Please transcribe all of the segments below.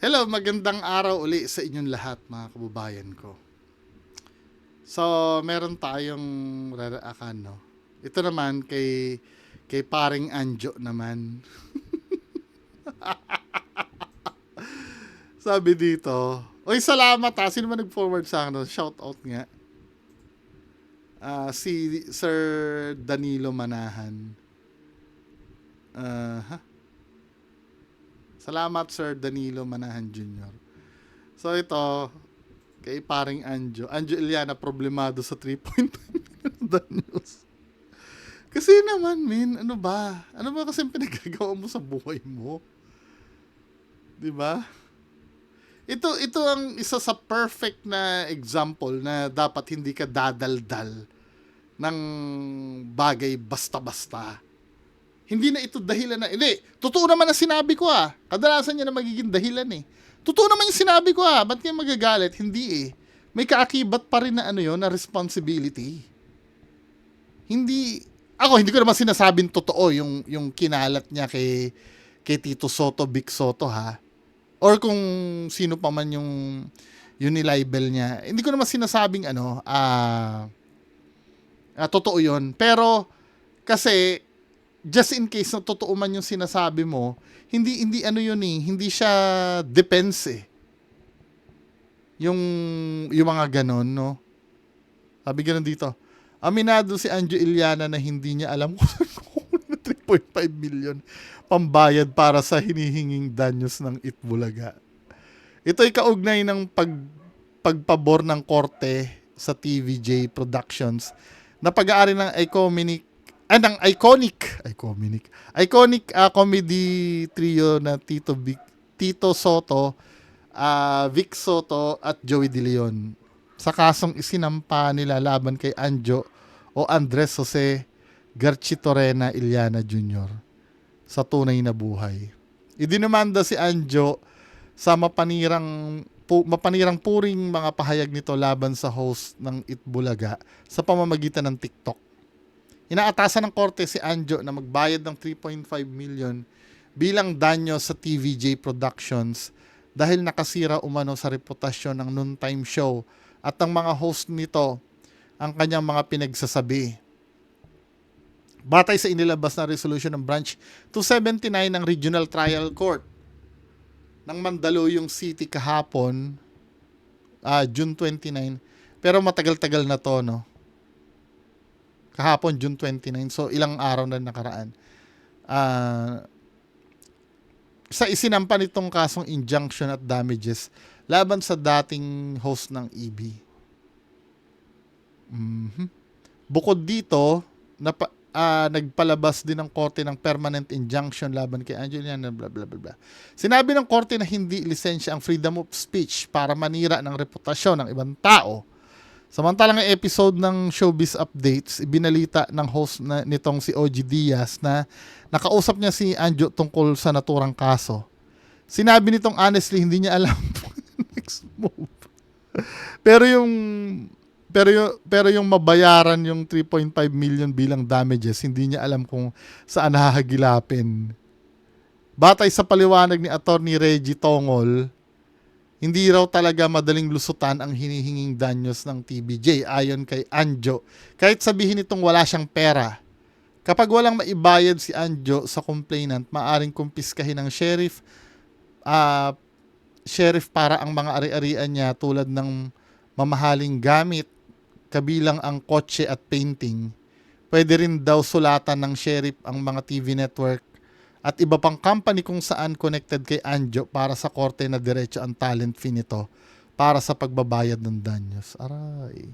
Hello, magandang araw uli sa inyong lahat mga kababayan ko. So, meron tayong raraakan, no? Ito naman kay paring Anjo naman. Sabi dito, oy salamat ha, sino man nag-forward sa akin? Shout out nga. Si Sir Danilo Manahan. Ha? Salamat Sir Danilo Manahan Jr. So ito, kay paring Anjo. Anjo Iliana problemado sa 3.5 news. Kasi naman, ano ba? Ano ba kasi pinagagawa mo sa buhay mo? 'Di ba? Ito ang isa sa perfect na example na dapat hindi ka dadaldal ng bagay basta-basta. Hindi na ito dahilan na, hindi, totoo naman na sinabi ko Kadalasan niya na magiging dahilan eh. Totoo naman yung sinabi ko ba't kayo magagalit? Hindi eh. May kaakibat pa rin na na responsibility. Hindi ko naman sinasabing totoo yung kinalat niya kay Tito Soto, Big Soto or kung sino pa man yung nilibel niya. Hindi ko naman sinasabing totoo yun. Pero kasi just in case na totoo man yung sinasabi mo, hindi hindi siya defense eh. Yung mga ganon, no? Sabi ganon dito. Aminado si Anjo Iliana na hindi niya alam kung saan kukunin na 3.5 million pambayad para sa hinihinging danyos ng Itbulaga. Ito'y kaugnay ng pagpabor ng korte sa TVJ Productions na pag-aari ng iconic comedy trio na Tito Soto, Vic Soto at Joey De Leon sa kasong isinampa nila laban kay Anjo o Andres Jose Garchitorena Iliana Jr. sa tunay na buhay. Idinumanda si Anjo sa mapanirang puring mga pahayag nito laban sa host ng Itbulaga sa pamamagitan ng TikTok. Inaatasan ng korte si Anjo na magbayad ng 3.5 million bilang danyo sa TVJ Productions dahil nakasira umano sa reputasyon ng noontime show at ang mga host nito ang kanyang mga pinagsasabi. Batay sa inilabas na resolution ng Branch 279 ng Regional Trial Court ng Mandaluyong City kahapon, June 29. Pero matagal-tagal na to, no? Kahapon, June 29. So, ilang araw na nakaraan. Sa isinampa nitong kasong injunction at damages laban sa dating host ng EB. Bukod dito, nagpalabas din ng korte ng permanent injunction laban kay Angelina, blah blah blah. Sinabi ng korte na hindi lisensya ang freedom of speech para manira ng reputasyon ng ibang tao. Samantalang ang episode ng Showbiz Updates, ibinalita ng host nitong si OG Diaz na nakausap niya si Anjo tungkol sa naturang kaso. Sinabi nitong honestly hindi niya alam next move. Pero yung mabayaran yung 3.5 million bilang damages, hindi niya alam kung saan hahagilapin. Batay sa paliwanag ni Attorney Reggie Tongol, hindi raw talaga madaling lusutan ang hinihinging danyos ng TVJ ayon kay Anjo. Kahit sabihin itong wala siyang pera, kapag walang maibayad si Anjo sa complainant, maaring kumpiskahin ng sheriff para ang mga ari-arian niya tulad ng mamahaling gamit, kabilang ang kotse at painting. Pwede rin daw sulatan ng sheriff ang mga TV network at iba pang company kung saan connected kay Anjo para sa korte na diretso ang talent fee nito para sa pagbabayad ng danyos. Aray.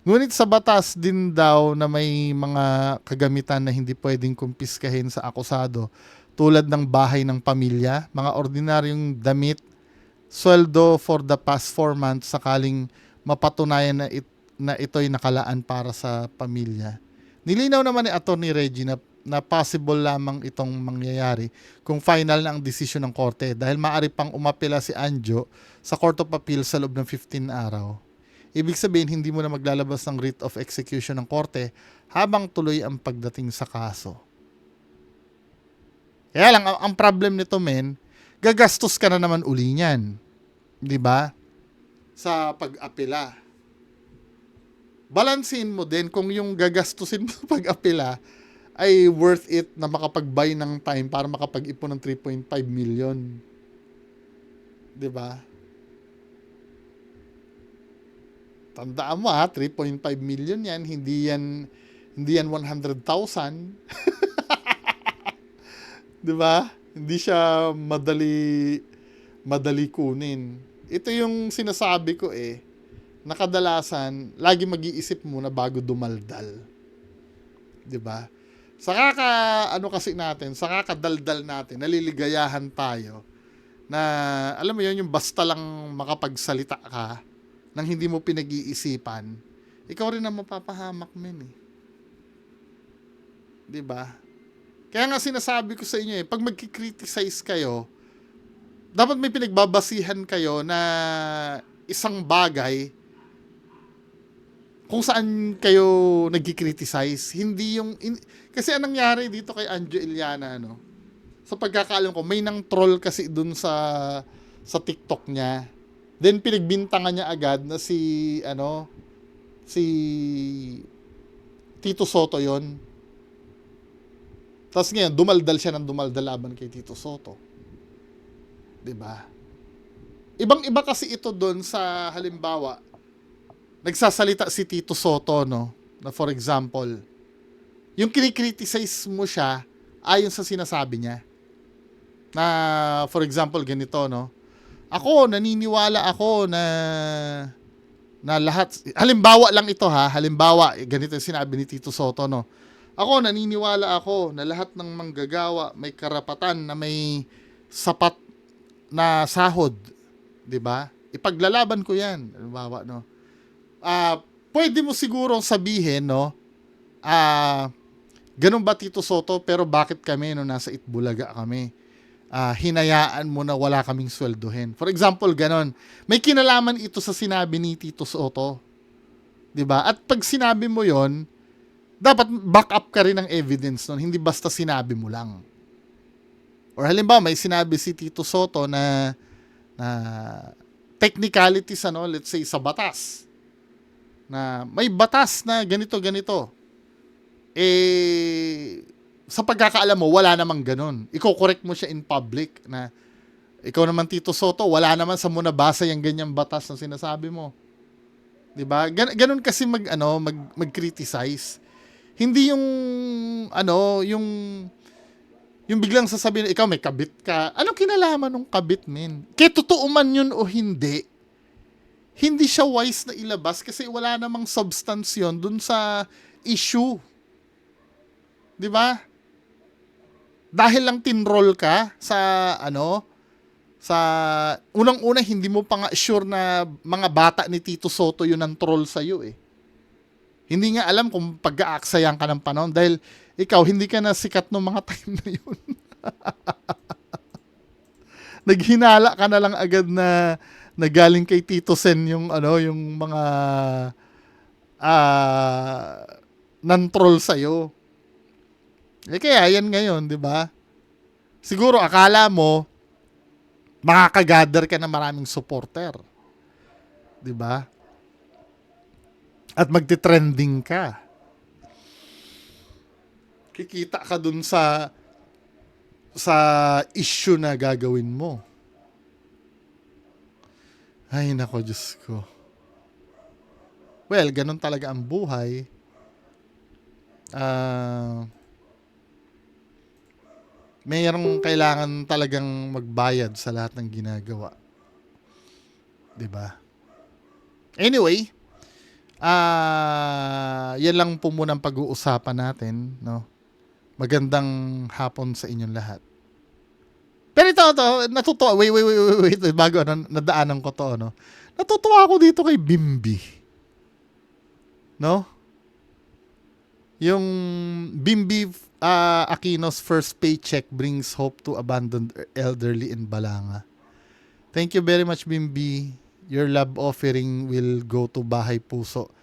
Ngunit sa batas din daw na may mga kagamitan na hindi pwedeng kumpiskahin sa akusado tulad ng bahay ng pamilya, mga ordinaryong damit, sweldo for the past 4 months sakaling mapatunayan na ito'y nakalaan para sa pamilya. Nilinaw naman ni Attorney Reggie na possible lamang itong mangyayari kung final na ang desisyon ng korte dahil maaari pang umapela si Anjo sa Court of Appeal sa loob ng 15 araw. Ibig sabihin, hindi mo na maglalabas ng writ of execution ng korte habang tuloy ang pagdating sa kaso. Kaya lang, ang problem nito, men, gagastos ka na naman uli niyan. Di ba? Sa pag-apela. Balansin mo din kung yung gagastusin mo sa pag-apela ay worth it na makapag-buy ng time para makapag-ipon ng 3.5 million. Di ba? Tandaan mo 3.5 million yan, hindi yan 100,000. 'Di ba? Hindi siya madali kunin. Ito yung sinasabi ko na kadalasan lagi mag-iisip muna bago dumaldal. 'Di ba? Kasi natin, sa kakadaldal natin, naliligayahan tayo na alam mo yun, yung basta lang makapagsalita ka nang hindi mo pinag-iisipan, ikaw rin ang mapapahamak, men eh. 'Di ba? Kaya nga sinasabi ko sa inyo pag magki-criticize kayo, dapat may pinagbabasihan kayo na isang bagay kung saan kayo nagki-criticize. Hindi yung kasi anong nangyari dito kay Anjo Iliana, sa pagkakaalam ko, may nang troll kasi dun sa TikTok niya. Then pinagbintangan niya agad na si Tito Soto yon. Tapos ngayon, dumaldal siya ng dumaldal laban kay Tito Soto. 'Di ba? Ibang-iba kasi ito doon sa halimbawa, nagsasalita si Tito Soto, na for example, yung kinikriticize mo siya ayon sa sinasabi niya. Na for example, ganito, naniniwala ako na lahat, halimbawa lang ito halimbawa, ganito yung sinabi ni Tito Soto, naniniwala ako na lahat ng manggagawa may karapatan na may sapat na sahod, 'di ba? Ipaglalaban ko 'yan. Halimbawa, pwede mo siguro sabihin, ganun ba Tito Soto, pero bakit kami nasa Itbulaga kami? Hinayaan mo na wala kaming sweldohin. For example, ganon. May kinalaman ito sa sinabi ni Tito Soto. 'Di ba? At pag sinabi mo 'yon, dapat back up ka rin ng evidence nun, hindi basta sinabi mo lang. Or halimbawa, may sinabi si Tito Soto na technicalities, let's say sa batas. Na may batas na ganito. Sa pagkakaalam mo, wala namang ganun. Iko-correct mo siya in public na ikaw naman, Tito Soto, wala naman sa mo nabasa yung ganyang batas na sinasabi mo. 'Di ba? Ganun kasi mag-criticize. Hindi yung biglang sasabihin, ikaw may kabit ka. Anong kinalaman ng kabit, men? Kaya totoo man yun o hindi siya wise na ilabas kasi wala namang substance yun dun sa issue. 'Di ba? Dahil lang tinroll ka sa unang-una, hindi mo pa nga sure na mga bata ni Tito Soto yun ang troll sa'yo Hindi nga alam kung pag-aaksayan ka ng panahon dahil ikaw, hindi ka na sikat noong mga time na yun. Naghinala ka na lang agad na galing kay Tito Sen yung mga nan-troll sa'yo. Kaya yan ngayon, di ba? Siguro akala mo makakagather ka na maraming supporter. Di ba? At magte-trending ka. Kikita ka dun sa issue na gagawin mo. Ay, nako, Diyos ko. Well, ganun talaga ang buhay. Mayroong kailangan talagang magbayad sa lahat ng ginagawa. 'Di ba? Anyway, yan lang po muna ang pag-uusapan natin, Magandang hapon sa inyong lahat. Pero ito, natutuwa. Wait, bago nadaanan ko to, Natutuwa ako dito kay Bimbi. Yung Bimbi Aquino's first paycheck brings hope to abandoned elderly in Balanga. Thank you very much, Bimbi. Your love offering will go to Bahay Puso,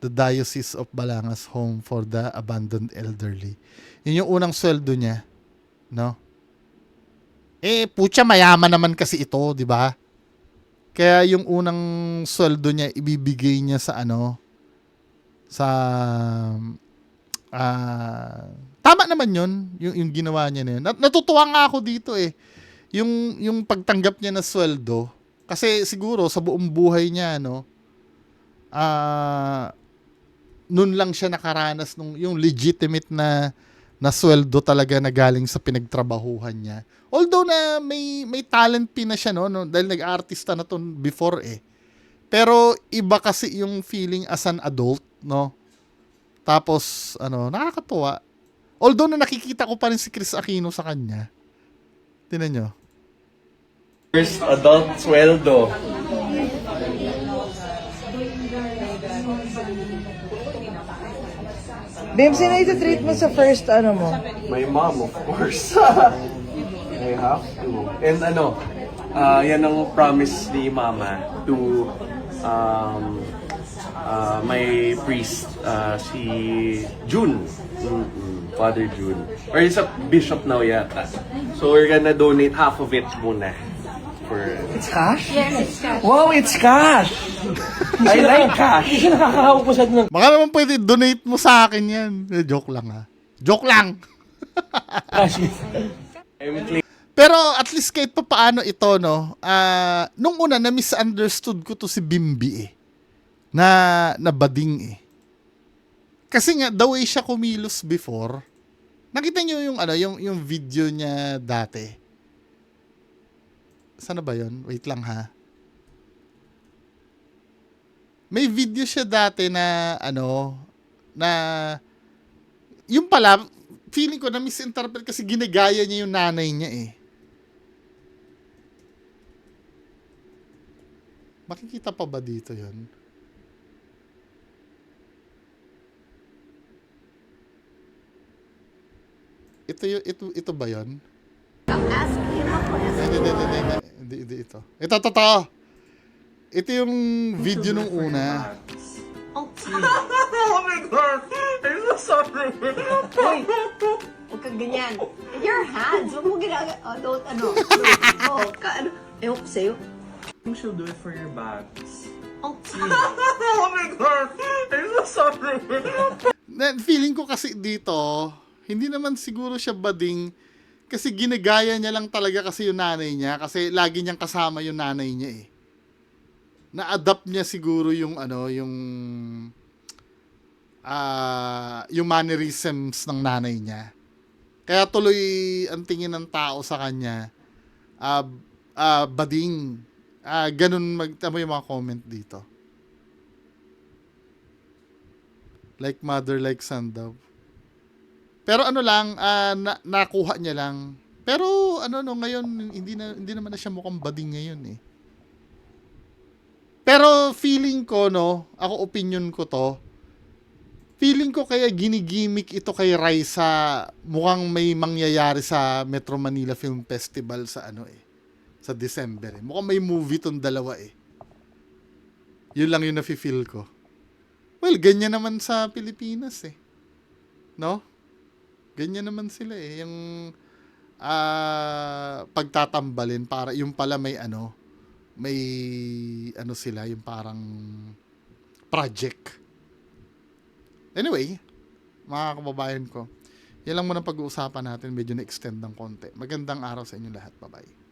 the Diocese of Balanga's home for the abandoned elderly. Yun yung unang sweldo niya, Putya, mayaman naman kasi ito, di ba? Kaya yung unang sweldo niya, ibibigay niya sa ano, sa, tama naman yun, yung ginawa niya na yun. Natutuwa nga ako dito eh. Yung pagtanggap niya na sweldo, kasi siguro sa buong buhay niya, no, nun lang siya nakaranas nung yung legitimate na sweldo talaga na galing sa pinagtrabahuhan niya. Although na may talent pin na siya no dahil nag-artista na to before eh. Pero iba kasi yung feeling as an adult, no? Tapos ano, nakakatuwa. Although na nakikita ko pa rin si Chris Aquino sa kanya. Tingnan nyo. First adult sweldo. Babe, sino iti-treat mo sa first ano mo? My mom, of course. I have to. And ano, yan ang promise ni Mama to my priest, si June. Father June. Or he's a bishop now yata. So we're gonna donate half of it muna. It's cash? Yes, it's cash. Wow, it's cash! I like cash! Hindi siya nakakahawak mo sa ng Baka naman pwede donate mo sa akin yan. Joke lang ha. Joke lang. cash. I'm clear. Pero at least kahit pa paano ito, no, nung una na misunderstood ko to si Bimbi eh. Na bading eh. Kasi nga, the way siya kumilos before, nakita niyo yung, ano, yung video niya dati. Sana ba yun? Wait lang ha. May video siya dati na, ano, na, yung pala, feeling ko na misinterpret kasi ginagaya niya yung nanay niya eh. Makikita pa ba dito yun? Ito ba yun? Ask him a question. Hindi ito. Ito, totoo. Ito yung video nung una. Oh, Oh my God! I'm so sorry. Hoy, huwag kang ganyan. Your hands, huwag mo ginagawa. Don't, ano. Ano. Ewan ko sa'yo. You should do it for your bags. Oh, Oh my God! I'm so sorry. Feeling ko kasi dito, hindi naman siguro siya bading kasi ginagaya niya lang talaga kasi yung nanay niya kasi lagi niyang kasama yung nanay niya eh. Na-adapt niya siguro yung ano, yung mannerisms ng nanay niya. Kaya tuloy ang tingin ng tao sa kanya, bading. Ganun tama yung mga comment dito. Like mother, like son daw. Pero ano lang, nakuha niya lang. Pero ano no, ngayon hindi naman na siya mukhang bading ngayon eh. Pero feeling ko no, ako opinion ko to. Feeling ko kaya ginigimik ito kay Raisa, mukhang may mangyayari sa Metro Manila Film Festival sa ano eh, sa December eh. Mukhang may movie tong dalawa eh. Yun lang yung nafe-feel ko. Well, ganyan naman sa Pilipinas eh. No? Ganyan naman sila eh. Yung pagtatambalin para yung pala may ano sila, yung parang project. Anyway, mga kababayan ko, yan lang muna pag-uusapan natin. Medyo na-extend ng konti. Magandang araw sa inyo lahat. Bye-bye.